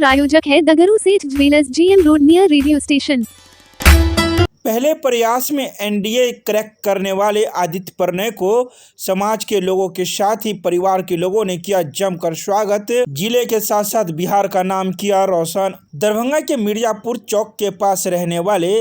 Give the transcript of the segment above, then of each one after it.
प्रायोजक है दगरू सेठ jewellers, GM road near radio station. पहले प्रयास में एनडीए क्रैक करने वाले आदित्य प्रणय को समाज के लोगों के साथ ही परिवार के लोगों ने किया जमकर स्वागत। जिले के साथ साथ बिहार का नाम किया रोशन। दरभंगा के मिर्जापुर चौक के पास रहने वाले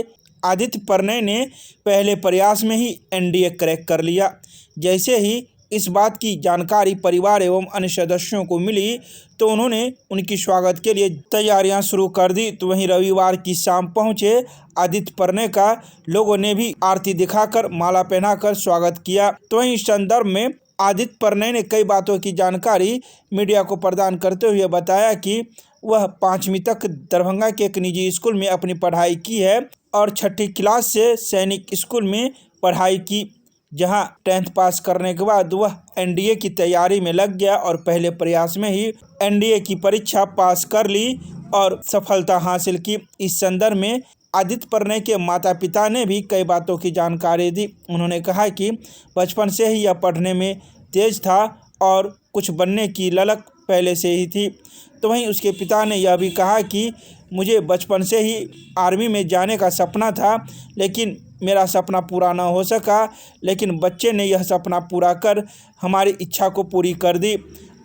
आदित्य प्रणय ने पहले प्रयास में ही एनडीए क्रैक कर लिया। जैसे ही इस बात की जानकारी परिवार एवं अन्य सदस्यों को मिली तो उन्होंने उनकी स्वागत के लिए तैयारियां शुरू कर दी। तो वहीं रविवार की शाम पहुंचे आदित्य प्रणय का लोगों ने भी आरती दिखाकर माला पहनाकर स्वागत किया। तो वहीं इस संदर्भ में आदित्य प्रणय ने कई बातों की जानकारी मीडिया को प्रदान करते हुए बताया कि वह 5वीं तक दरभंगा के एक निजी स्कूल में अपनी पढ़ाई की है और 6ठी क्लास से सैनिक स्कूल में पढ़ाई की, जहां 10th पास करने के बाद वह एनडीए की तैयारी में लग गया और पहले प्रयास में ही एनडीए की परीक्षा पास कर ली और सफलता हासिल की। इस संदर्भ में आदित्य प्रणय के माता पिता ने भी कई बातों की जानकारी दी। उन्होंने कहा कि बचपन से ही यह पढ़ने में तेज था और कुछ बनने की ललक पहले से ही थी। तो वहीं उसके पिता ने यह भी कहा कि मुझे बचपन से ही आर्मी में जाने का सपना था, लेकिन मेरा सपना पूरा न हो सका, लेकिन बच्चे ने यह सपना पूरा कर हमारी इच्छा को पूरी कर दी।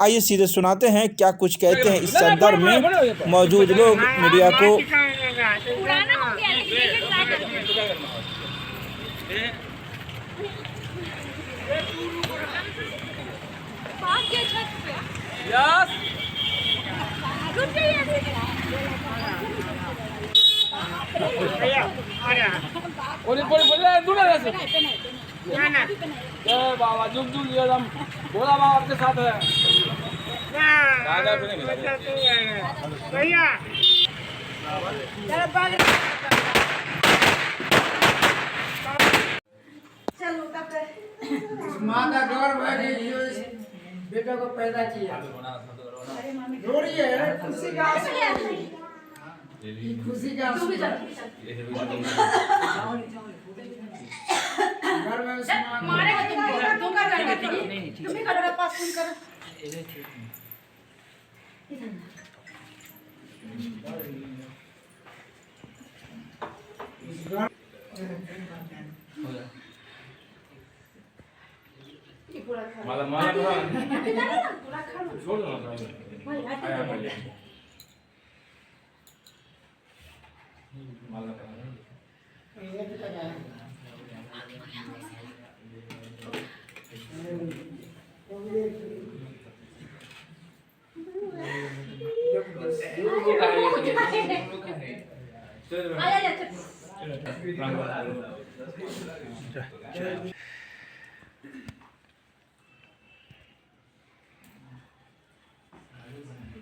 आइए सीधे सुनाते हैं क्या कुछ कहते हैं इस संदर्भ में मौजूद लोग मीडिया को। बाबा जुग जुग एकदम भोला बाबा आपके साथ है। माँ का गर्व है कि जो इस बेटा को पैदा किया। रो रही है, खुशी का आंसू है। खुशी का आंसू है। घर में मारेगा तुम कर रहे हो, तुम ही करो, पास तुम करो। माला माला पूरा छोड़ दो ना माला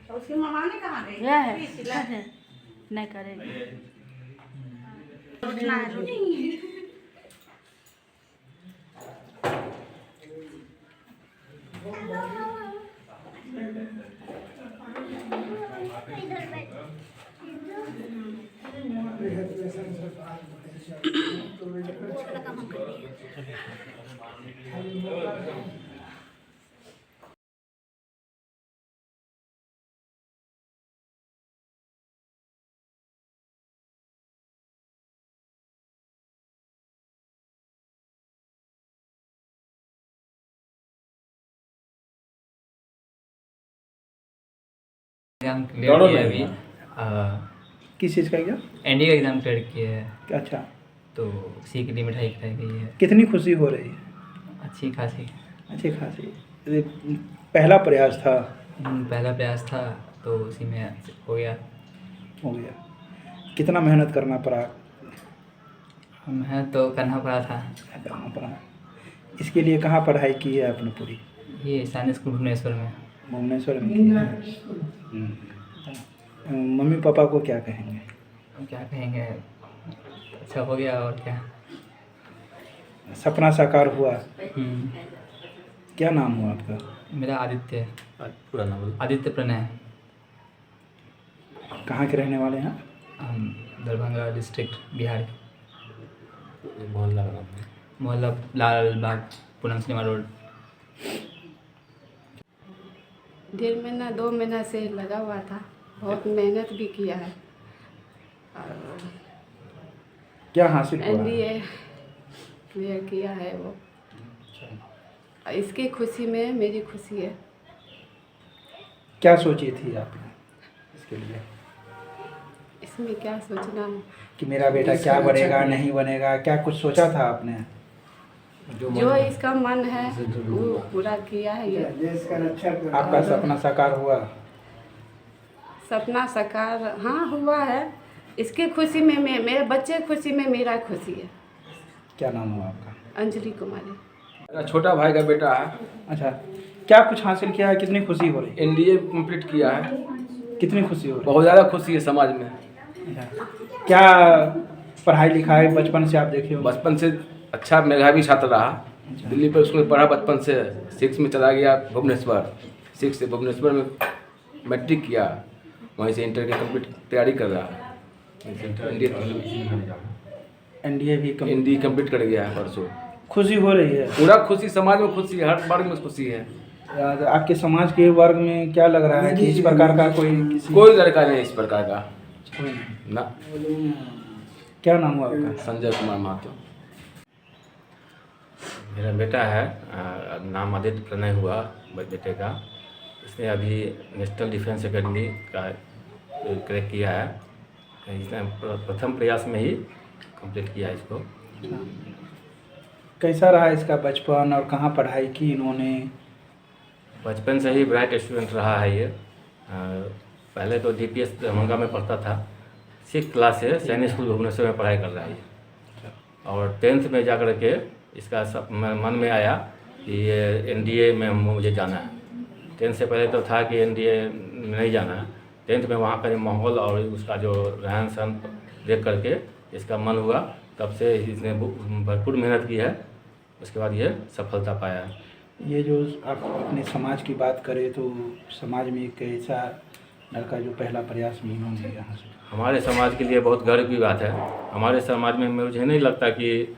उसकी मामा ने कहा है नहीं करेगी उठना है। एग्जाम क्लियर किया अभी। किस चीज़ का एग्जाम? एनडीए का एग्जाम क्लियर किया है। अच्छा, तो उसी के लिए मिठाई खिलाई गई है। कितनी खुशी हो रही है? अच्छी खासी। अच्छी खासी। ये पहला प्रयास था? पहला प्रयास था तो उसी में हो गया। कितना मेहनत करना पड़ा? मेहनत तो करना पड़ा था। इसके लिए कहाँ पढ़ाई की है आपने पूरी? ये साइंस स्कूल भुवनेश्वर में। भुवनेश्वर में की है। मम्मी पापा को क्या कहेंगे? क्या कहेंगे, अच्छा हो गया और क्या। सपना साकार हुआ। क्या नाम हुआ आपका? मेरा आदित्य। पूरा नाम आदित्य प्रणय। कहाँ के रहने वाले हैं? हम दरभंगा डिस्ट्रिक्ट बिहार। मोहल्ला लाल बाग पूनम सिनेमा रोड। 1.5 महीना 2 महीना से लगा हुआ था। बहुत मेहनत भी किया है और क्या हासिल हुआ? एनडीए क्लियर किया है वो। इसकी खुशी में मेरी खुशी है। क्या सोची थी आपने इसके लिए इसमें क्या सोचना है? कि मेरा बेटा क्या बनेगा नहीं बनेगा, क्या कुछ सोचा था आपने? जो इसका मन है वो पूरा किया है। ये देश का रक्षा कर आपका सपना साकार हुआ? सपना साकार हाँ हुआ है। इसकी खुशी में मेरे बच्चे की खुशी में मेरा खुशी है। क्या नाम हुआ आपका? अंजलि कुमारी। मेरा छोटा भाई का बेटा है। अच्छा, क्या कुछ हासिल किया है? कितनी खुशी हो रही? एनडीए कंप्लीट किया है। कितनी खुशी हो रही? बहुत ज़्यादा खुशी है समाज में। अच्छा, क्या पढ़ाई लिखाई बचपन से आप देखे हो? बचपन से अच्छा मेधावी छात्र रहा। दिल्ली पर स्कूल में पढ़ा बचपन से। 6 में चला गया भुवनेश्वर। 6 से भुवनेश्वर में मैट्रिक किया, वहीं से इंटर की कंप्लीट तैयारी कर रहा है। एनडीए भी एनडीए कंप्लीट कर गया है परसों। खुशी हो रही है? पूरा खुशी, समाज में खुशी है, हर वर्ग में खुशी है। आपके समाज के वर्ग में क्या लग रहा है कि इस प्रकार का कोई लड़का नहीं इस प्रकार का कोई नहीं। ना। क्या नाम हुआ आपका? संजय कुमार महतो। मेरा बेटा है, नाम आदित्य प्रणय हुआ बेटे का। इसने अभी नेशनल डिफेंस एकेडमी का क्रैक किया है। इसने प्रथम प्रयास में ही कंप्लीट किया इसको। कैसा रहा इसका बचपन और कहाँ पढ़ाई की इन्होंने? बचपन से ही ब्राइट स्टूडेंट रहा है ये। पहले तो डीपीएस दरभंगा में पढ़ता था। 6th क्लास से सैनिक स्कूल भुवनेश्वर में पढ़ाई कर रहा है ये। और 10th में जाकर के इसका सब मन में आया कि ये एनडीए में मुझे जाना है। 10th से पहले तो था कि एनडीए में नहीं जाना है। 10th में वहाँ का माहौल और उसका जो रहन सहन देख करके इसका मन हुआ। तब से इसने भरपूर मेहनत की है, उसके बाद ये सफलता पाया है। ये जो आप अपने समाज की बात करें तो समाज में एक ऐसा लड़का जो पहला प्रयास में इन्होंने यहाँ से, हमारे समाज के लिए बहुत गर्व की बात है। हमारे समाज में मुझे नहीं लगता कि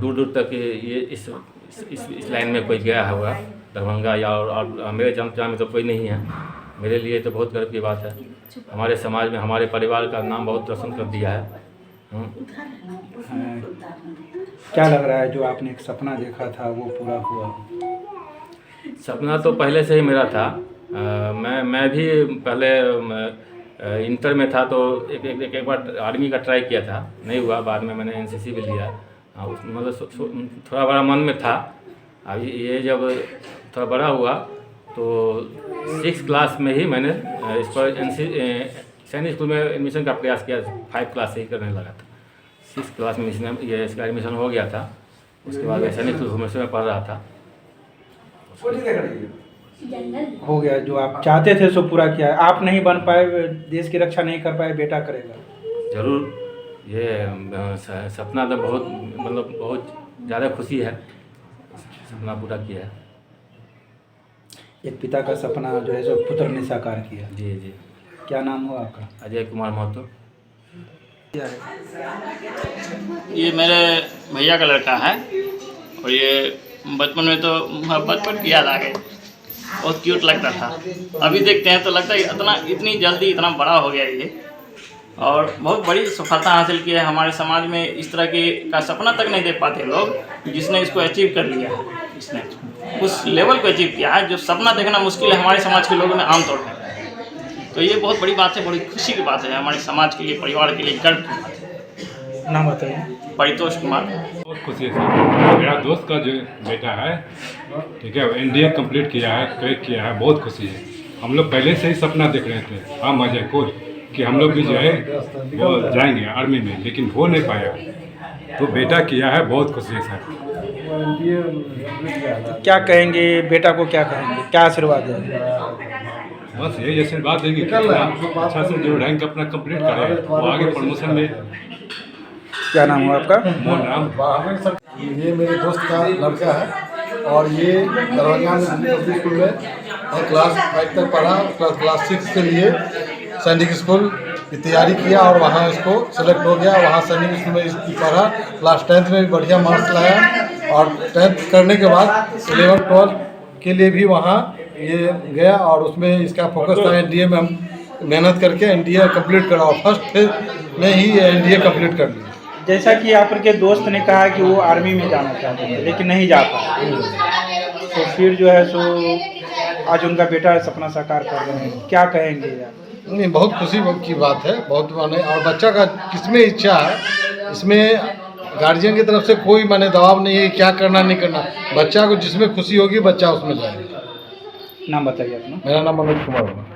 दूर दूर तक ये इस लाइन में कोई गया होगा दरभंगा या और मेरे जान में तो कोई नहीं है। मेरे लिए तो बहुत गर्व की बात है। हमारे समाज में हमारे परिवार का नाम बहुत रोशन कर दिया है। क्या लग रहा है जो आपने एक सपना देखा था वो पूरा हुआ? सपना तो पहले से ही मेरा था। मैं भी पहले इंटर में था तो एक बार आर्मी का ट्राई किया था, नहीं हुआ। बाद में मैंने एनसीसी भी लिया। मतलब थोड़ा बड़ा मन में था। अब ये जब थोड़ा बड़ा हुआ तो 6th क्लास में ही मैंने इस पर सैनिक स्कूल में एडमिशन का प्रयास किया। 5 क्लास से ही करने लगा था। 6th क्लास में ये इसका एडमिशन हो गया था। उसके बाद सैनिक स्कूल भुवनेश्वर में पढ़ रहा था। हो गया जो आप चाहते थे सो पूरा किया है। आप नहीं बन पाए, देश की रक्षा नहीं कर पाए, बेटा करेगा ज़रूर। ये सपना तो बहुत मतलब बहुत ज़्यादा खुशी है, सपना पूरा किया है। एक पिता का सपना जो है सो पुत्र ने साकार किया। जी जी। क्या नाम हुआ आपका? अजय कुमार महतो। ये मेरे भैया का लड़का है और ये बचपन में तो बचपन की याद आ गई। बहुत क्यूट लगता था। अभी देखते हैं तो लगता है इतनी जल्दी इतना बड़ा हो गया ये, और बहुत बड़ी सफलता हासिल की है। हमारे समाज में इस तरह का सपना तक नहीं देख पाते लोग, जिसने इसको अचीव कर लिया है। इसने उस लेवल को अचीव किया है जो सपना देखना मुश्किल है हमारे समाज के लोगों में आमतौर पर। तो ये बहुत बड़ी बात है, बड़ी खुशी की बात है हमारे समाज के लिए, परिवार के लिए गर्व की बात है। नाम बताइए। परितोष कुमार। बहुत खुशी है। मेरा दोस्त का जो बेटा है, ठीक है, एनडीए कंप्लीट किया है, क्रैक किया है। बहुत खुशी है। हम लोग पहले से ही सपना देख रहे थे, हम अजय को, कि हम लोग भी जो है वो जाएंगे आर्मी में, लेकिन हो नहीं पाया। तो बेटा किया है, बहुत खुशी है सर। तो क्या कहेंगे बेटा को, क्या कहेंगे, क्या आशीर्वाद देंगे? बस यही आशीर्वाद देंगे कि अच्छा से जो रैंक अपना कंप्लीट करे, वो आगे प्रमोशन में। क्या नाम हुआ आपका? मोहन राम। ये मेरे दोस्त का लड़का है और ये दरभंगा में पब्लिक स्कूल में क्लास 5 तक पढ़ा। क्लास 6 के लिए सैनिक स्कूल की तैयारी किया और वहाँ इसको सेलेक्ट हो गया। वहाँ सैनिक स्कूल में पढ़ा। क्लास 10th में भी बढ़िया मार्क्स लाया और 10th करने के बाद 11th 12th के लिए भी वहाँ ये गया और उसमें इसका फोकस था। एनडीए में हम मेहनत करके एनडीए कंप्लीट करा और फर्स्ट में ही एनडीए कंप्लीट कर लिया। जैसा कि आपके दोस्त ने कहा कि वो आर्मी में जाना चाहते थे लेकिन नहीं जा पाए, तो फिर जो है सो आज उनका बेटा सपना साकार कर रहे हैं, क्या कहेंगे आप? नहीं, बहुत खुशी की बात है, बहुत माने। और बच्चा का किसमें इच्छा है, इसमें गार्जियन की तरफ से कोई माने दबाव नहीं है क्या करना नहीं करना। बच्चा को जिसमें खुशी होगी बच्चा उसमें जाएगा। नाम बताइए अपना। मेरा नाम मनोज कुमार है।